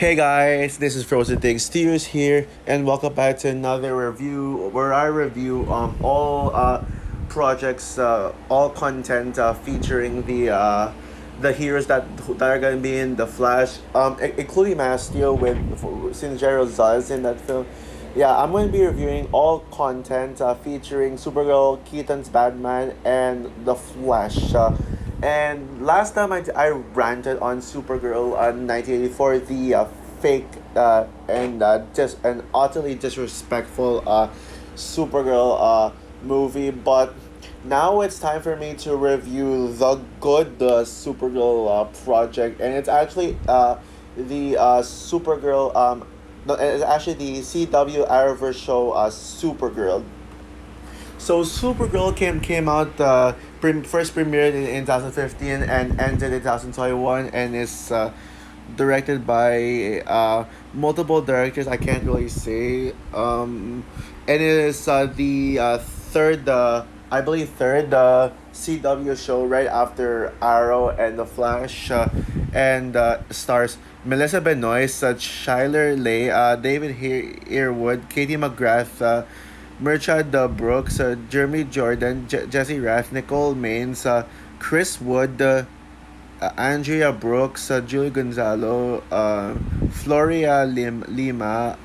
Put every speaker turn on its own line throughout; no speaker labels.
Hey guys, this is Frozen Things Steers here, and welcome back to another review where I review all projects, all content featuring the heroes that are gonna be in the Flash, including Man of Steel with Sinjero Zaz in that film. Yeah, I'm going to be reviewing all content featuring Supergirl, Keaton's Batman, and the Flash. And last time I ranted on Supergirl 1984, the fake and just an utterly disrespectful Supergirl movie. But now it's time for me to review the good Supergirl project, and it's actually the Supergirl. No, it's actually the CW Arrowverse show, Supergirl. So Supergirl came out first premiered in 2015 and ended in 2021, and is directed by multiple directors. I can't really say. And it is the third, I believe, third CW show right after Arrow and The Flash, and stars Melissa Benoist, Shyler Leigh, David Earwood, Katie McGrath, Mircha Brooks, Jeremy Jordan, Jesse Rath, Nicole Maines, Chris Wood, Andrea Brooks, Julie Gonzalo, Floria Lima,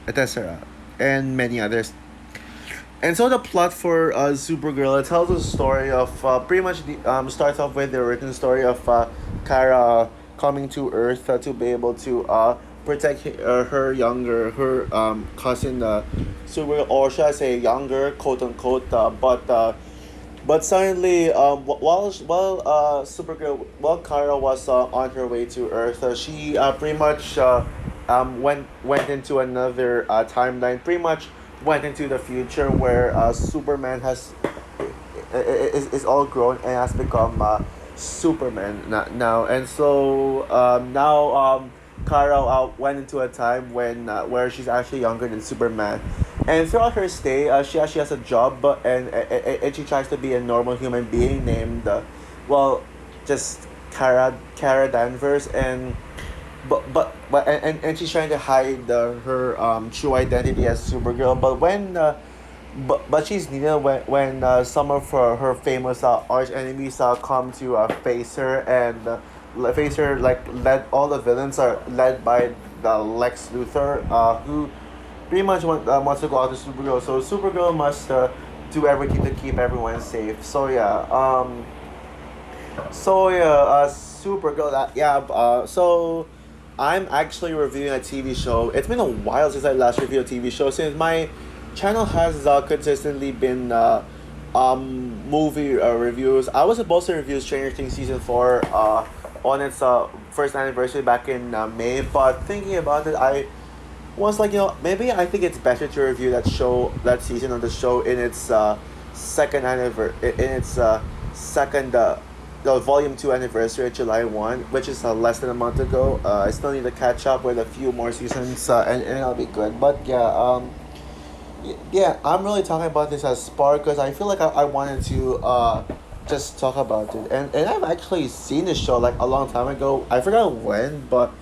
etc., and many others. And so the plot for Supergirl, it tells a story of pretty much starts off with the origin story of Kara coming to Earth to be able to protect her cousin Supergirl, or should I say younger, quote unquote. But suddenly, while Kara was on her way to Earth, she pretty much went into another timeline. Pretty much went into the future where Superman is all grown and has become Superman now, and so now Kara went into a time when where she's actually younger than Superman, and throughout her stay, she actually has a job, and she tries to be a normal human being named, well, just Kara Danvers, and and she's trying to hide her true identity as Supergirl. But she's needed when some of her famous arch enemies come to face her, and face her, like, led all the villains are led by the Lex Luthor, who pretty much wants to go after Supergirl. So Supergirl must do everything to keep everyone safe. Supergirl. So I'm actually reviewing a TV show. It's been a while since I last reviewed a TV show, since my channel has consistently been movie reviews. I was supposed to review Stranger Things season 4 on its first anniversary back in May, but thinking about it, I was like, maybe I think it's better to review that season of the show in its second anniversary, in its second the volume 2 anniversary at July 1, which is less than a month ago. I still need to catch up with a few more seasons, and I'll be good. But yeah, yeah, I'm really talking about this as Spark because I feel like I wanted to just talk about it. And I've actually seen this show like a long time ago. I forgot when, but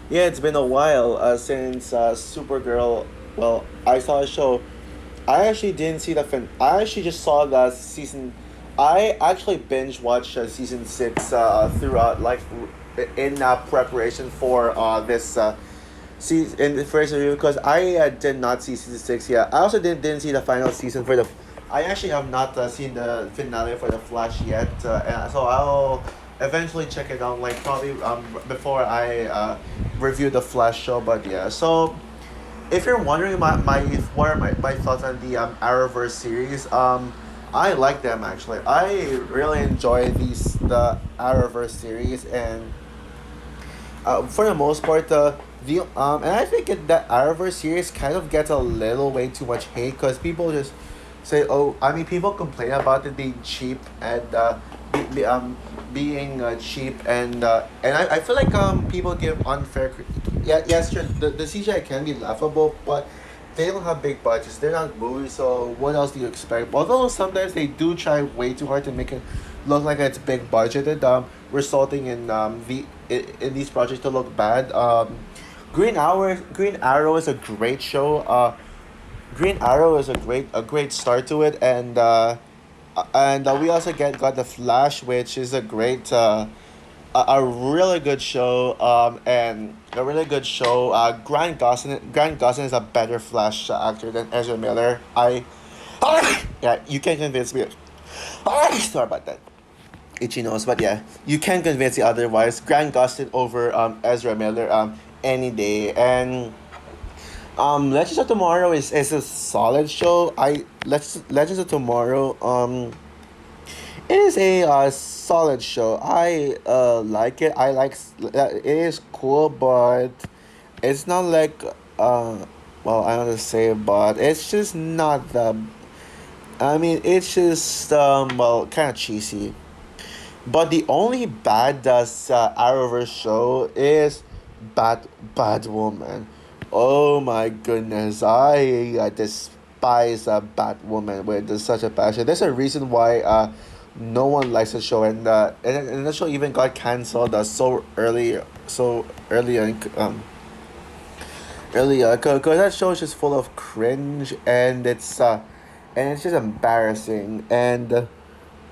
yeah, it's been a while since Supergirl. Well, I saw a show. I actually didn't see I actually just saw the season. I actually binge watched season 6 throughout, like, in preparation for this season, in the first review, because I did not see season 6 yet. I also didn't see the final season for the. I actually have not seen the finale for the Flash yet, and so I'll eventually check it out, like, probably before I review the Flash show. But yeah, so if you're wondering what are my thoughts on the Arrowverse series, I like them actually. I really enjoy the Arrowverse series, and for the most part, and I think the Arrowverse series kind of gets a little way too much hate because people just say, oh, I mean, people complain about it being cheap and being cheap, and I feel like people give unfair. Yeah, yes, sure. The CGI can be laughable, but they don't have big budgets. They're not movies, so what else do you expect? Although sometimes they do try way too hard to make it look like it's big budgeted, resulting in in these projects to look bad. Green Arrow is a great show. Green Arrow is a great start to it, and we also got the Flash, which is a great a really good show. And a really good show. Grant Gustin is a better Flash actor than Ezra Miller. Yeah, you can convince me. Sorry about that. Itchy nose, but yeah, you can convince me otherwise. Grant Gustin over Ezra Miller any day. And Legends of Tomorrow is a solid show. Legends of Tomorrow it is a solid show. I like it. It is cool, but it's not like well, I don't know to say, but it's just not the. I mean, it's just well, kind of cheesy. But the only bad Arrowverse show is Batwoman. Oh my goodness, I despise Batwoman with such a passion. There's a reason why no one likes the show, and the show even got canceled so early earlier, cause that show is just full of cringe, and it's just embarrassing, and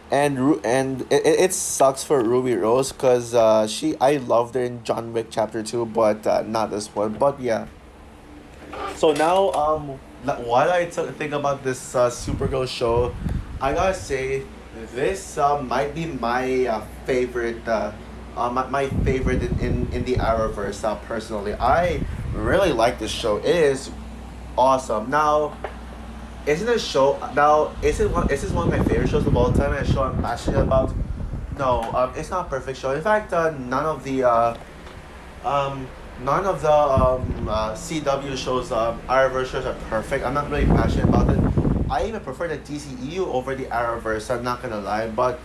it sucks for Ruby Rose, cause I loved her in John Wick Chapter 2, but not this one. But yeah, so now while think about this Supergirl show, I gotta say this might be my favorite. My favorite in the Arrowverse. Personally, I really like this show. It is awesome. Is this one of my favorite shows of all time, and a show I'm passionate about? No, it's not a perfect show. In fact, um, none of the CW shows, Arrowverse shows are perfect. I'm not really passionate about it. I even prefer the DCEU over the Arrowverse. I'm not gonna lie, but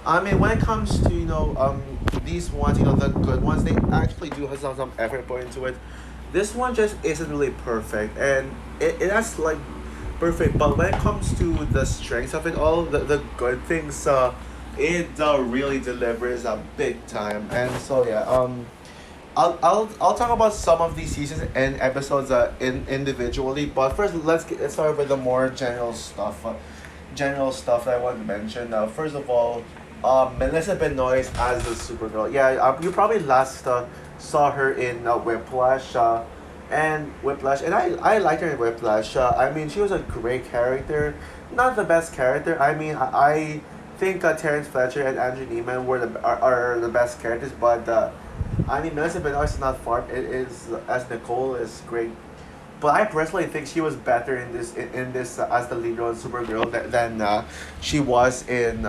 I mean, when it comes to these ones, the good ones, they actually do have some effort put into it. This one just isn't really perfect, and it has like perfect. But when it comes to the strengths of it all, the good things, it really delivers big time. And so yeah, I'll talk about some of these seasons and episodes individually. But first, let's start with the more general stuff. General stuff that I want to mention. First of all, Melissa Benoist as the Supergirl. Yeah, you probably last saw her in Whiplash. And I liked her in Whiplash. I mean, she was a great character, not the best character. I mean, I think Terrence Fletcher and Andrew Neiman are the best characters, but I mean, Melissa Benoist is not far. It is as Nicole is great, but I personally think she was better in this as the lead role in Supergirl than she was in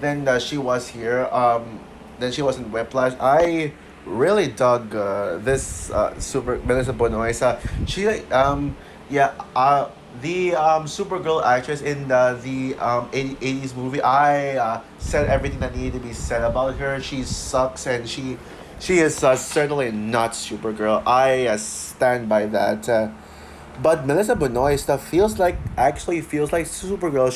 than she was here. Than she was in Whiplash. I really dug this Super Melissa Benoist. She yeah the Supergirl actress in the 80s movie. I said everything that needed to be said about her. She sucks, and she is certainly not Supergirl. I stand by that. But Melissa Benoist actually feels like Supergirl.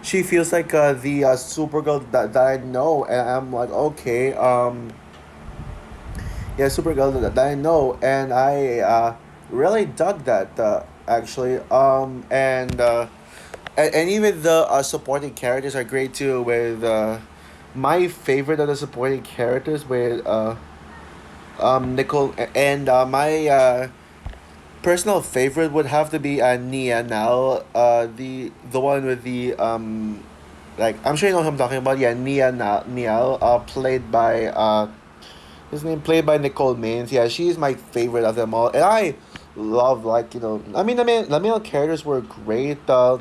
She feels like the Supergirl that I know, and I'm like, okay, yeah, Supergirl that I know, and I really dug that actually. And even the supporting characters are great too. With my favorite of the supporting characters with Nicole, and my personal favorite would have to be Nia now. The one with the like, I'm sure you know who I'm talking about. Yeah, Nial, played by his name played by Nicole Maines. Yeah, she's my favorite of them all, and I love, like, I mean, the male characters were great. Male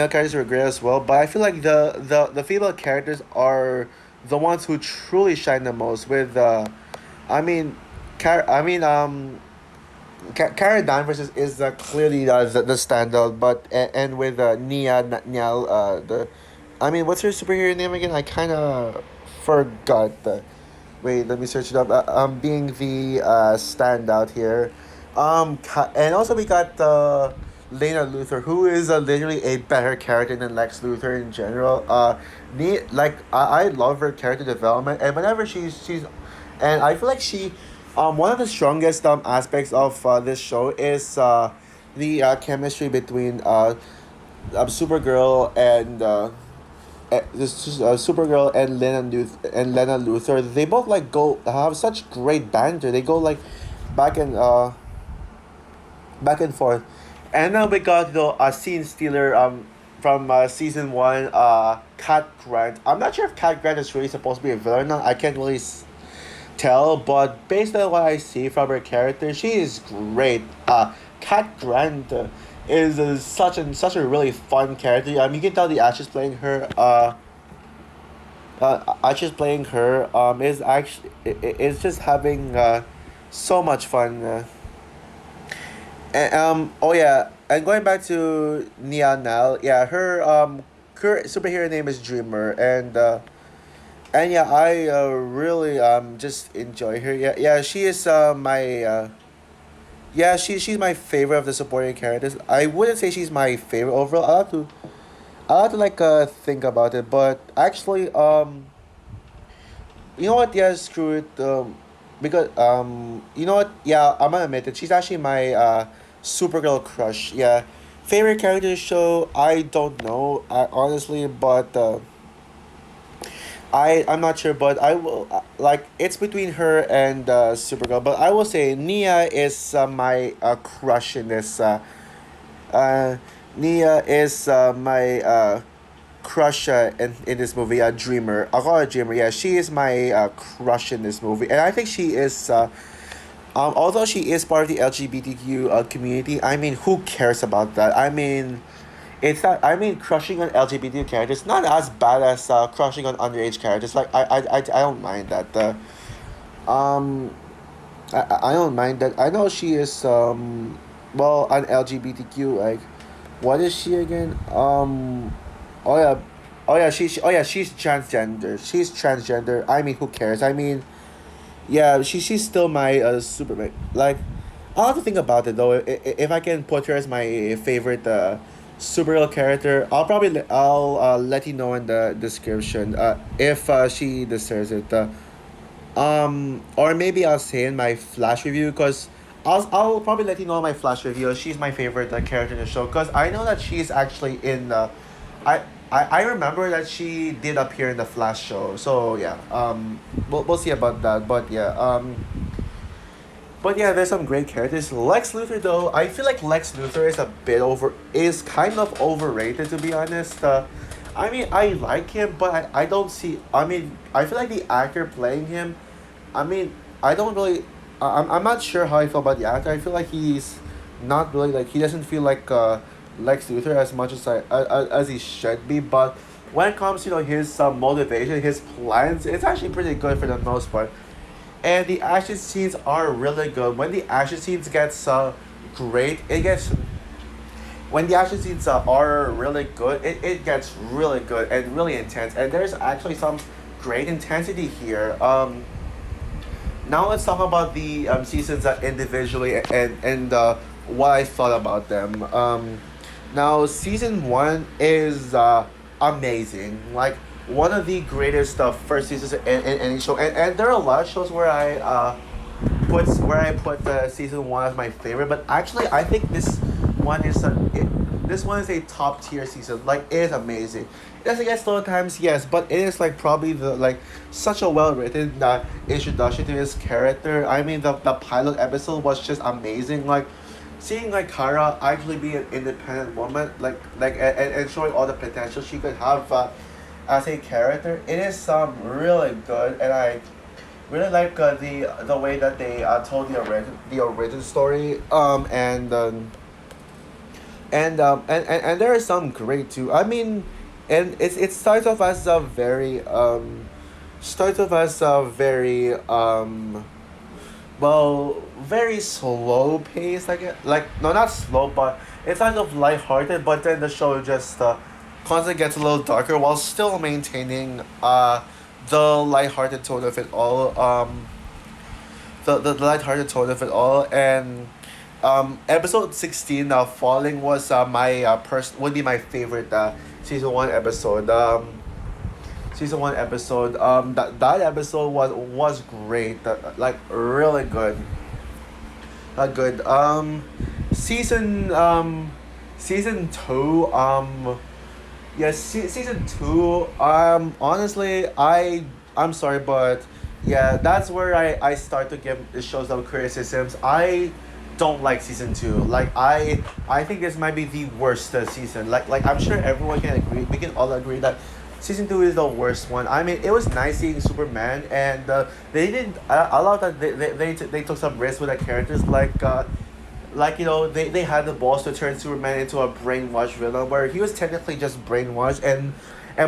characters were great as well, but I feel like the female characters are the ones who truly shine the most. With I mean, I mean Kara Danvers is clearly the standout, but and with Nial, the I mean, what's her superhero name again? I kind of forgot. Wait, let me search it up. Being the standout here, and also we got Lena Luthor, who is literally a better character than Lex Luthor in general. I love her character development, and whenever and I feel like one of the strongest aspects of this show is the chemistry between Supergirl and Supergirl and Lena Luthor. They both like go have such great banter. They go like back and uh back and forth. And then we got a scene stealer from season one, Cat Grant. I'm not sure if Cat Grant is really supposed to be a villain or not. I can't really tell, but based on what I see from her character, she is great. Cat Grant is such a really fun character. You can tell the actress playing her actress playing her is actually is just having so much fun. Oh yeah, and going back to Nia Nal, yeah, her current superhero name is Dreamer, and yeah, I really just enjoy her. Yeah, yeah, she is my yeah, she's my favorite of the supporting characters. I wouldn't say she's my favorite overall. I have to like think about it, but actually you know what? Yeah, screw it. Because you know what? Yeah, I'm gonna admit it. She's actually my Supergirl crush. Yeah, favorite character show. I don't know. Honestly, but I'm not sure. But I will like it's between her and Supergirl. But I will say Nia is my crush in this. Uh, Nia is my crush in this movie, Dreamer. I call her Dreamer. Yeah, she is my crush in this movie, and I think she is. Although she is part of the LGBTQ community, I mean, who cares about that? I mean, it's not. I mean, crushing on LGBTQ characters not as bad as crushing on underage characters. Like I don't mind that. Um, I don't mind that. I know she is well an LGBTQ like what is she again? Oh yeah, oh yeah, she's transgender. She's transgender. I mean, who cares? I mean, yeah, she's still my Superman. Like, I'll have to think about it though. If I can put her as my favorite Supergirl character, I'll let you know in the description. If she deserves it. Or maybe I'll say in my Flash review because. I'll probably let you know my Flash review. She's my favorite character in the show because I know that she's actually in I, I remember that she did appear in the Flash show. So yeah, we'll see about that. But yeah, there's some great characters. Lex Luthor though, I feel like Lex Luthor is kind of overrated to be honest. I mean, I like him, but I don't see. I mean, I feel like the actor playing him. I mean, I don't really. I'm not sure how I feel about the actor. I feel like he's not really like he doesn't feel like Lex Luthor as much as he should be. But when it comes to his motivation, his plans, it's actually pretty good for the most part. And the action scenes are really good. When the action scenes gets great, it gets when the action scenes are really good, it gets really good and really intense. And there's actually some great intensity here. Now let's talk about the seasons individually and what I thought about them. Now season one is amazing, like one of the greatest first seasons in any show, and there are a lot of shows where I put season one as my favorite, but actually I think this one is a top tier season. Like it is amazing. It doesn't get slow at times, yes, but it is like probably the like such a well written introduction to his character. I mean the pilot episode was just amazing. Like seeing like Kara actually be an independent woman, and showing all the potential she could have as a character. It is really good, and I really like the way that they told the origin story. And there are some great too. I mean, and it starts off as a very very slow pace. Like no, not slow, but it's kind of lighthearted. But then the show just constantly gets a little darker while still maintaining the lighthearted tone of it all. The lighthearted tone of it all, and Episode 16, Falling, was my would be my favorite season one episode. Season one episode. That episode was great. Like really good. Good. Season season two. Yes, season two. Honestly, I'm sorry, but yeah, that's where I start to give the show some criticisms. I don't like season two. Like I think this might be the worst season. Like I'm sure everyone can agree. We can all agree that season two is the worst one. I mean, it was nice seeing Superman, and they didn't. I love that they took some risks with the characters, like they had the balls to turn Superman into a brainwashed villain where he was technically just brainwashed, and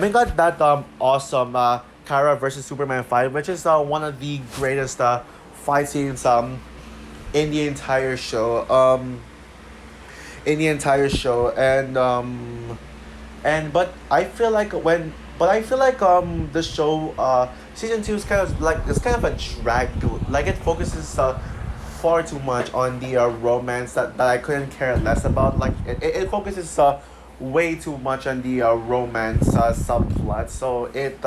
we got that awesome Kara versus Superman fight, which is one of the greatest fight scenes in the entire show, and but I feel like the show season two is kind of like it's kind of a drag to it. Like it focuses far too much on the romance that I couldn't care less about. Like it focuses way too much on the romance subplot. So it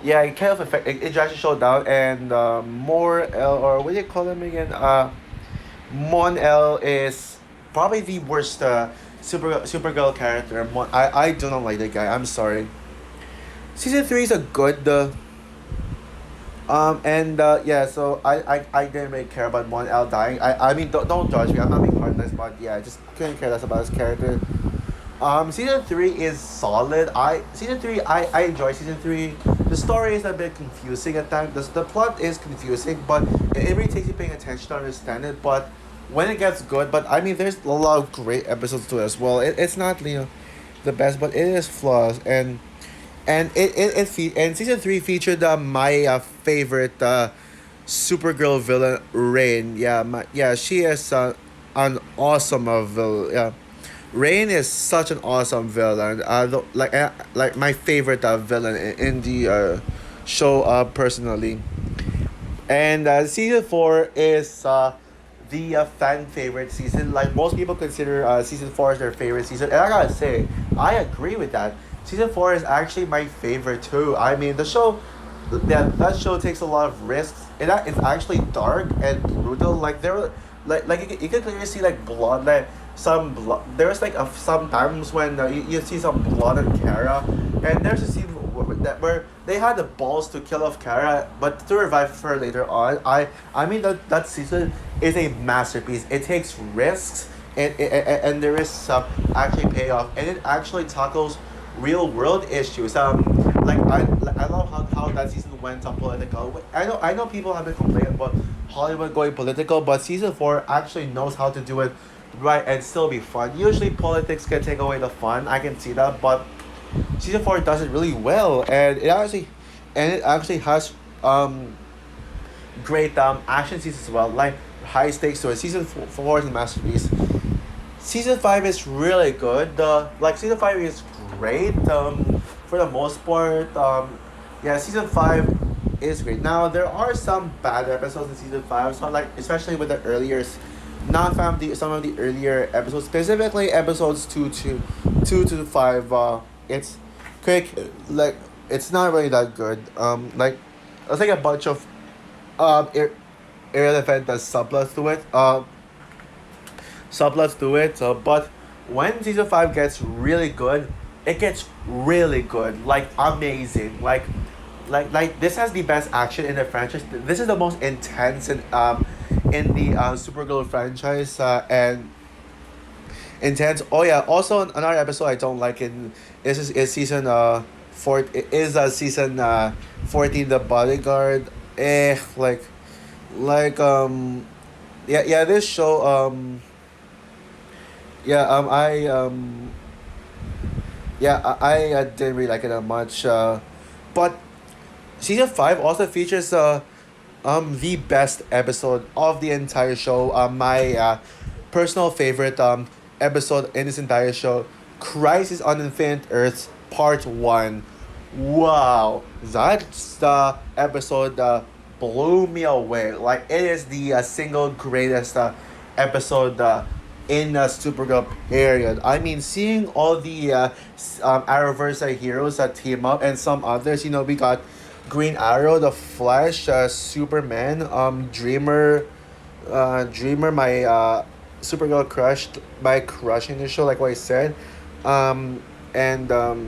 yeah, it kind of it drags the show down, and more L, or what do you call them again? Mon L is probably the worst Supergirl character. I do not like that guy. I'm sorry. Season three is a good and yeah, so I didn't really care about Mon L dying. I mean, don't judge me. I'm not being heartless, but yeah, I just couldn't care less about his character. Season three is solid. I enjoy season three. The story is a bit confusing at times. The plot is confusing, but it really takes you paying attention to understand it. But when it gets good, but I mean, there's a lot of great episodes to it as well. It's not the best, but it is flaws, and season three featured my favorite Supergirl villain, Rain. Yeah, she is an awesome villain. Yeah, Rain is such an awesome villain. Like my favorite villain in the show personally. And season four is the fan favorite season. Like most people consider season four as their favorite season, and I gotta say, I agree with that. Season four is actually my favorite too. I mean, the show, that show takes a lot of risks, and that it's actually dark and brutal. Like there were, like you can clearly see like blood, like some blood. There's like some times when you see some blood on Kara, and there's a scene where they had the balls to kill off Kara, but to revive her later on. I mean that season is a masterpiece. It takes risks, and there is some actually payoff, and it actually tackles real world issues. I love how that season went political. I know people have been complaining about Hollywood going political, but season four actually knows how to do it right and still be fun. Usually politics can take away the fun. I can see that, but season four does it really well, and it actually has great action scenes as well, like high stakes to it. Season four is a masterpiece. Season five is really good. Season five is great. For the most part, yeah, season five is great. Now there are some bad episodes in season five. So like especially with the earlier, not found the some of the earlier episodes, specifically episodes two to five. It's quick. Like it's not really that good. Like it's like a bunch of irrelevant subplots to it. But when season five gets really good, it gets really good, like amazing, like this has the best action in the franchise. This is the most intense in the Supergirl franchise, and intense. Oh yeah, also another episode I don't like in is season season 14, the bodyguard. Like yeah, this show yeah I yeah, I didn't really like it that much. But season five also features the best episode of the entire show. My personal favorite episode in this entire show, Crisis on Infinite Earths Part One. Wow, that's the episode blew me away. Like it is the single greatest episode in Supergirl period. I mean, seeing all the Arrowverse heroes that team up and some others, we got Green Arrow, The Flash, Superman, Dreamer, my Supergirl crushed my crush in the show, like what I said, and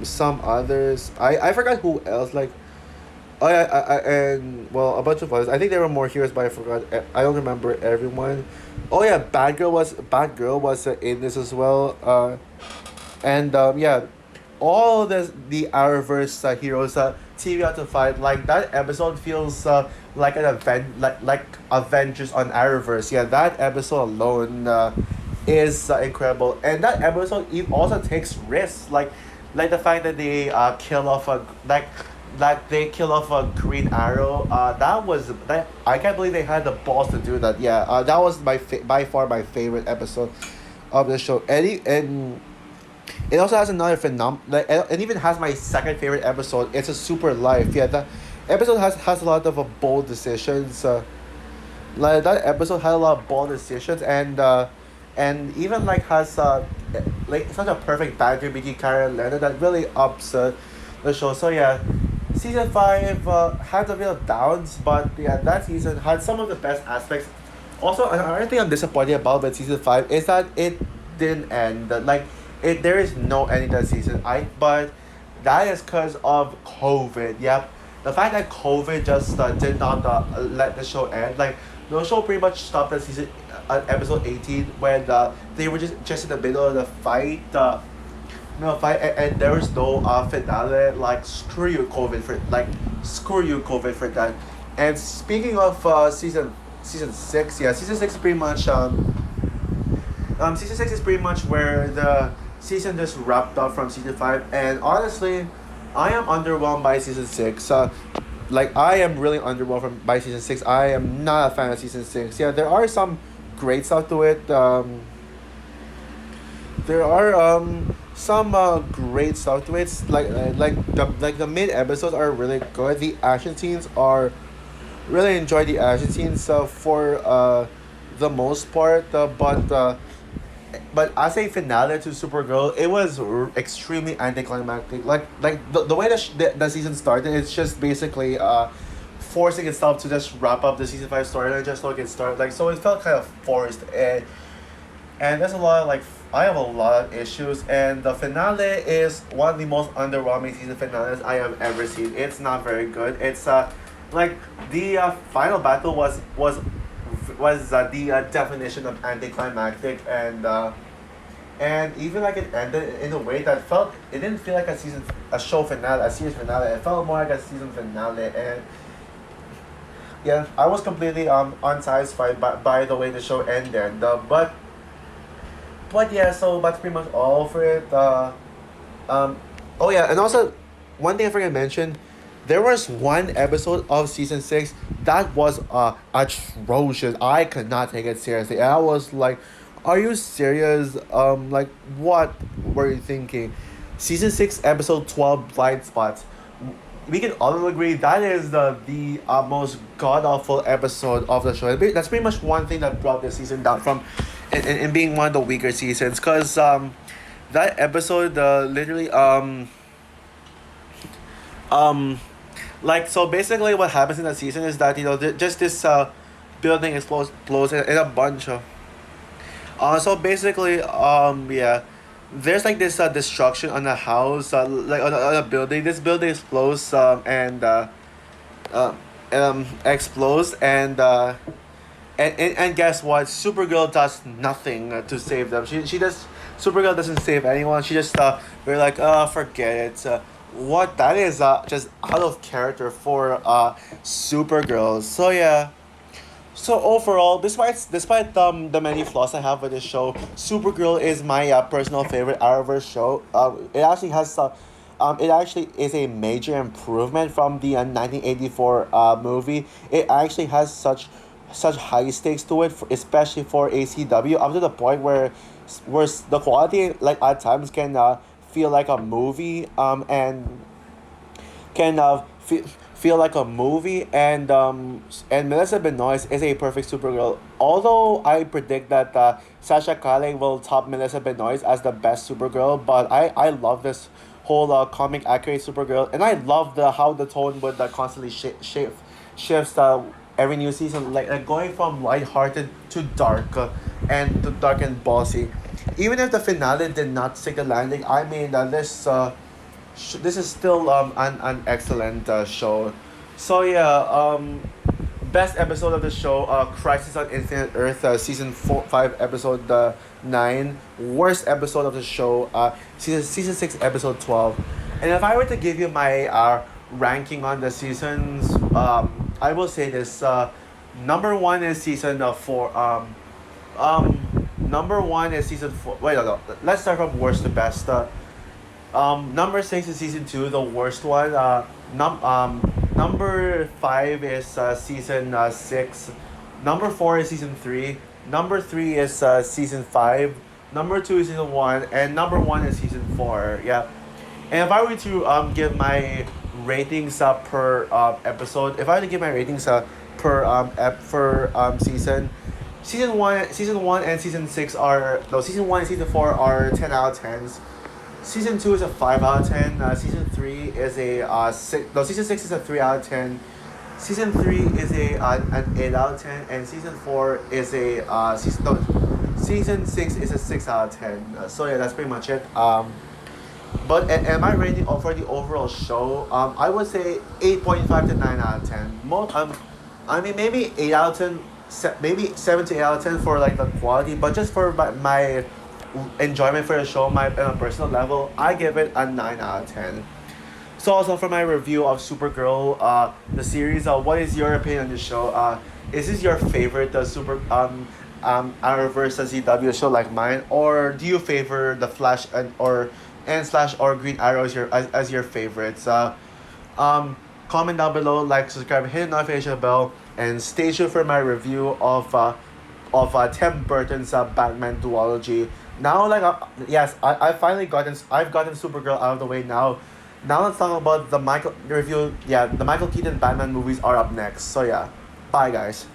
some others. I forgot who else. Like, oh yeah, and well, a bunch of others. I think there were more heroes, but I forgot. I don't remember everyone. Oh yeah, Batgirl was in this as well. And yeah, all the Arrowverse heroes teaming out to fight. Like that episode feels like an event, like Avengers on Arrowverse. Yeah, that episode alone is incredible, and that episode also takes risks. Like the fact that they kill off a like they kill off a Green Arrow. That I can't believe they had the balls to do that. Yeah, that was by far my favorite episode of the show. And it also has another like it even has my second favorite episode. It's a Super Life. Yeah, that episode has a lot of bold decisions. Like that episode had a lot of bold decisions, and even like has like such a perfect banter between Kara and Leonard that really ups the show. So yeah, season 5 had a bit of downs, but yeah, that season had some of the best aspects. Also, another thing I'm disappointed about with season 5 is that it didn't end. Like, there is no ending to the season. But that is because of COVID. Yep, the fact that COVID just did not let the show end. Like, the show pretty much stopped at season episode 18 when they were just in the middle of the fight. No fight, and there was no finale. Like, screw you COVID for that. And speaking of season 6, yeah, season 6 is pretty much season 6 is pretty much where the season just wrapped up from season 5. And honestly, I am underwhelmed by season 6. Like, I am really underwhelmed by season 6. I am not a fan of season 6. Yeah, there are some great stuff to it. There are some great stuff to it. Like the mid episodes are really good. The action scenes are really enjoy the action scenes for the most part. But as a finale to Supergirl, it was extremely anticlimactic. Like the way the season started, it's just basically forcing itself to just wrap up the season 5 storyline just so it can start. Like, so it felt kind of forced, and there's a lot of like I have a lot of issues, and the finale is one of the most underwhelming season finales I have ever seen. It's not very good. It's like the final battle was the definition of anticlimactic, and even like it ended in a way that it didn't feel like a show finale, a series finale. It felt more like a season finale, and yeah, I was completely unsatisfied by the way the show ended. But yeah, so that's pretty much all for it. Oh yeah, and also one thing I forgot to mention, there was one episode of season 6 that was atrocious. I could not take it seriously. I was like, "Are you serious? Like, what were you thinking?" Season 6, episode 12, blind spots. We can all agree that is the most god awful episode of the show. That's pretty much one thing that brought the season down from, in being one of the weaker seasons. Cause that episode literally like, so basically what happens in the season is that just this building explodes in a bunch of so basically yeah, there's like this destruction on a house, like on a building. This building explodes, uh, explodes, and guess what? Supergirl does nothing to save them. She does. Supergirl doesn't save anyone. She just we're like, forget it. What that is just out of character for Supergirl. So yeah. So overall, despite the many flaws I have with this show, Supergirl is my personal favorite Arrowverse show. It actually is a major improvement from the 1984 movie. It actually has such high stakes to it, especially for ACW, up to the point where the quality, like, at times can feel like a movie, and can feel like a movie, and Melissa Benoist is a perfect Supergirl. Although I predict that Sasha Calle will top Melissa Benoist as the best Supergirl, but I love this whole comic accurate Supergirl, and I love the how the tone would constantly shifts every new season, like going from lighthearted to dark, and to dark and bossy. Even if the finale did not stick the landing, I mean this is still an excellent show. So yeah, best episode of the show, Crisis on Infinite Earth, season 5, episode 9. Worst episode of the show, season 6, episode 12. And if I were to give you my ranking on the seasons, I will say this: number one is season 4. Number one is season 4. Wait, no, no. Let's start from worst to best. Number 6 is season 2, the worst one. Number 5 is season 6. Number 4 is season 3. Number 3 is season 5. Number 2 is season 1. And number 1 is season 4. Yeah. And if I were to give my ratings per episode, if I were to give my ratings per season, season 1 and season 6 are, no, season 1 and season 4 are 10 out of 10s. Season 2 is a 5 out of 10. Season 3 is a 6. No, season 6 is a 3 out of 10. Season 3 is an 8 out of 10. And season 4 is season 6 is a 6 out of 10. So yeah, that's pretty much it. But am I rating for the overall show? I would say 8.5 to 9 out of 10. I mean, maybe 8 out of 10, maybe 7 to 8 out of 10 for like the quality, but just for my enjoyment for the show, my on a personal level, I give it a 9 out of 10. So also for my review of Supergirl, the series, what is your opinion on the show? Is this your favorite Arrowverse CW show like mine, or do you favor the Flash and Slash or Green Arrow as your favorites? Comment down below, like, subscribe, hit the notification bell, and stay tuned for my review of Tim Burton's Batman duology. Now, yes, I've gotten Supergirl out of the way now. Now let's talk about the Michael Keaton Batman movies are up next. So yeah, bye guys.